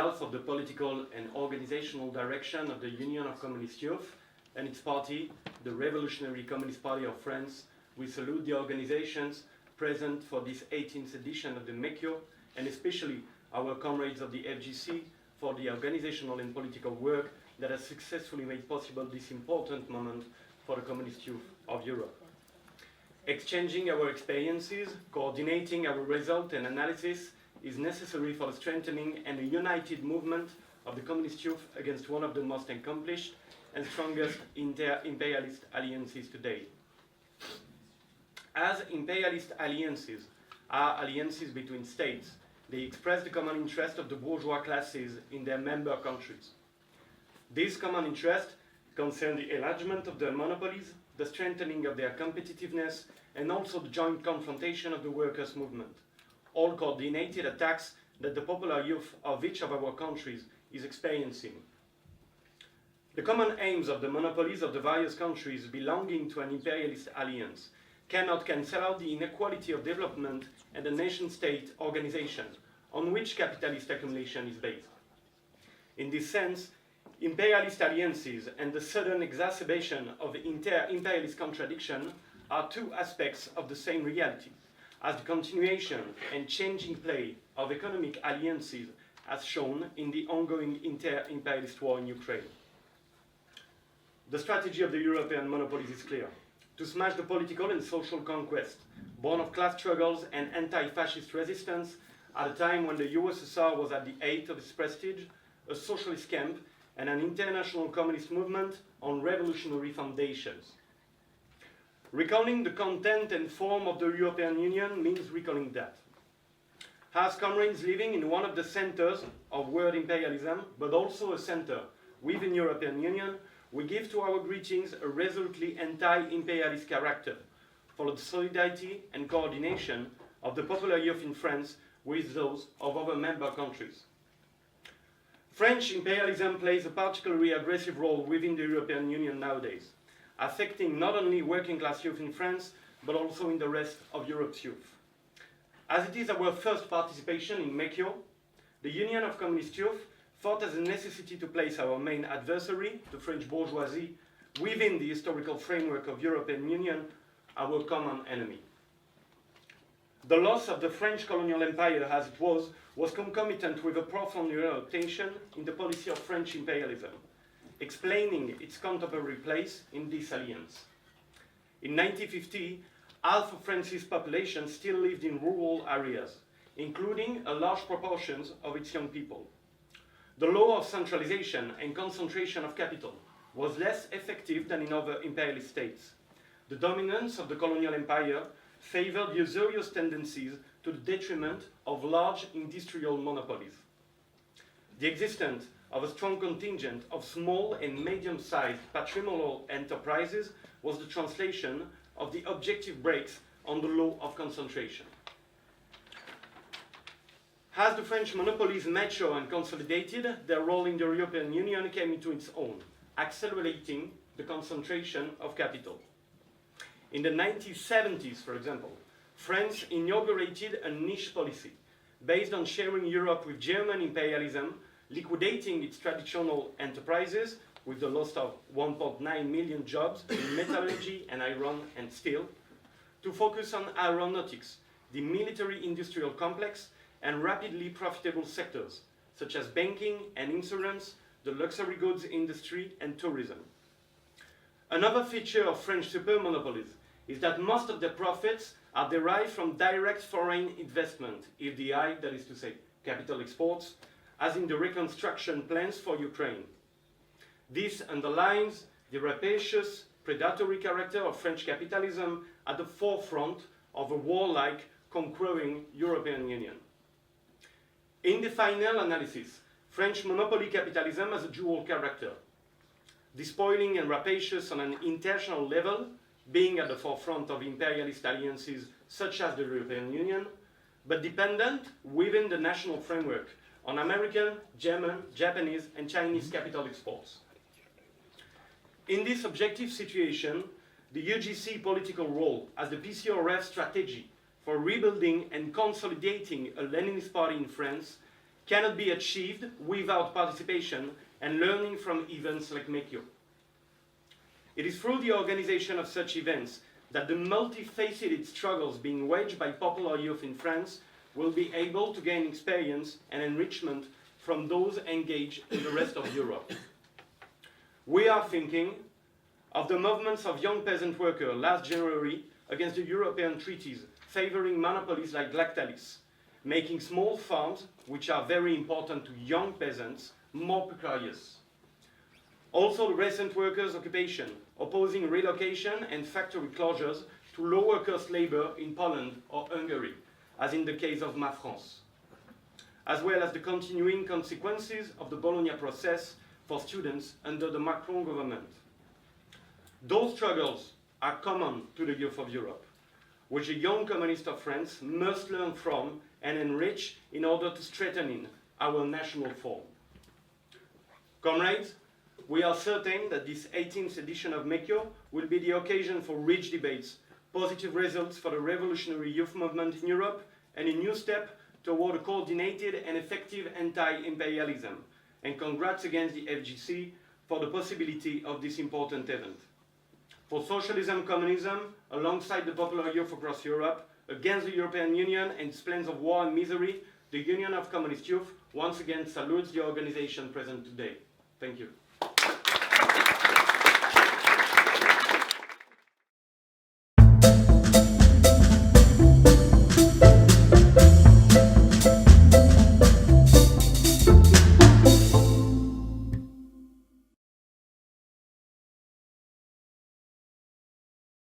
behalf of the political and organizational direction of the Union of Communist Youth and its party, the Revolutionary Communist Party of France, we salute the organizations present for this 18th edition of the MECYO, and especially our comrades of the FGC for the organizational and political work that has successfully made possible this important moment for the communist youth of Europe. Exchanging our experiences, coordinating our result and analysis is necessary for the strengthening and a united movement of the communist youth against one of the most accomplished and strongest inter-imperialist alliances today. As imperialist alliances are alliances between states, they express the common interest of the bourgeois classes in their member countries. This common interest concerns the enlargement of their monopolies, the strengthening of their competitiveness, and also the joint confrontation of the workers' movement, all coordinated attacks that the popular youth of each of our countries is experiencing. The common aims of the monopolies of the various countries belonging to an imperialist alliance cannot cancel out the inequality of development and the nation-state organization on which capitalist accumulation is based. In this sense, imperialist alliances and the sudden exacerbation of inter-imperialist contradiction are two aspects of the same reality, as the continuation and changing play of economic alliances as shown in the ongoing inter-imperialist war in Ukraine. The strategy of the European monopolies is clear: to smash the political and social conquest, born of class struggles and anti-fascist resistance, at a time when the USSR was at the height of its prestige, a socialist camp, and an international communist movement on revolutionary foundations. Recalling the content and form of the European Union means recalling that. As comrades living in one of the centers of world imperialism, but also a center within the European Union, we give to our greetings a resolutely anti-imperialist character for the solidarity and coordination of the popular youth in France with those of other member countries. French imperialism plays a particularly aggressive role within the European Union nowadays, affecting not only working-class youth in France, but also in the rest of Europe's youth. As it is our first participation in MECYO, the Union of Communist Youth thought as a necessity to place our main adversary, the French bourgeoisie, within the historical framework of European Union, our common enemy. The loss of the French colonial empire as it was concomitant with a profound reorientation in the policy of French imperialism, explaining its contemporary place in this alliance. In 1950, half of France's population still lived in rural areas, including a large proportion of its young people. The law of centralization and concentration of capital was less effective than in other imperialist states. The dominance of the colonial empire favored usurious tendencies to the detriment of large industrial monopolies. The existence of a strong contingent of small and medium-sized patrimonial enterprises was the translation of the objective brakes on the law of concentration. As the French monopolies matured and consolidated, their role in the European Union came into its own, accelerating the concentration of capital. In the 1970s, for example, France inaugurated a niche policy based on sharing Europe with German imperialism, liquidating its traditional enterprises with the loss of 1.9 million jobs in metallurgy and iron and steel, to focus on aeronautics, the military-industrial complex, and rapidly profitable sectors, such as banking and insurance, the luxury goods industry, and tourism. Another feature of French super-monopolies is that most of their profits are derived from direct foreign investment, FDI, that is to say, capital exports, as in the reconstruction plans for Ukraine. This underlines the rapacious, predatory character of French capitalism at the forefront of a warlike, conquering European Union. In the final analysis, French monopoly capitalism has a dual character: despoiling and rapacious on an international level, being at the forefront of imperialist alliances such as the European Union, but dependent within the national framework on American, German, Japanese, and Chinese capital exports. In this objective situation, the UGC political role as the PCRF strategy for rebuilding and consolidating a Leninist party in France cannot be achieved without participation and learning from events like MECYO. It is through the organization of such events that the multifaceted struggles being waged by popular youth in France will be able to gain experience and enrichment from those engaged in the rest of Europe. We are thinking of the movements of young peasant workers last January against the European treaties favoring monopolies like Lactalis, making small farms, which are very important to young peasants, more precarious. Also the recent workers' occupation, opposing relocation and factory closures to lower cost labor in Poland or Hungary, as in the case of Ma France, as well as the continuing consequences of the Bologna process for students under the Macron government. Those struggles are common to the youth of Europe, which the young communists of France must learn from and enrich in order to strengthen our national form. Comrades, we are certain that this 18th edition of MECYO will be the occasion for rich debates, positive results for the revolutionary youth movement in Europe, and a new step toward a coordinated and effective anti-imperialism. And congrats against the FGC for the possibility of this important event. For socialism, communism, alongside the popular youth across Europe, against the European Union and its plans of war and misery, the Union of Communist Youth once again salutes the organization present today. Thank you.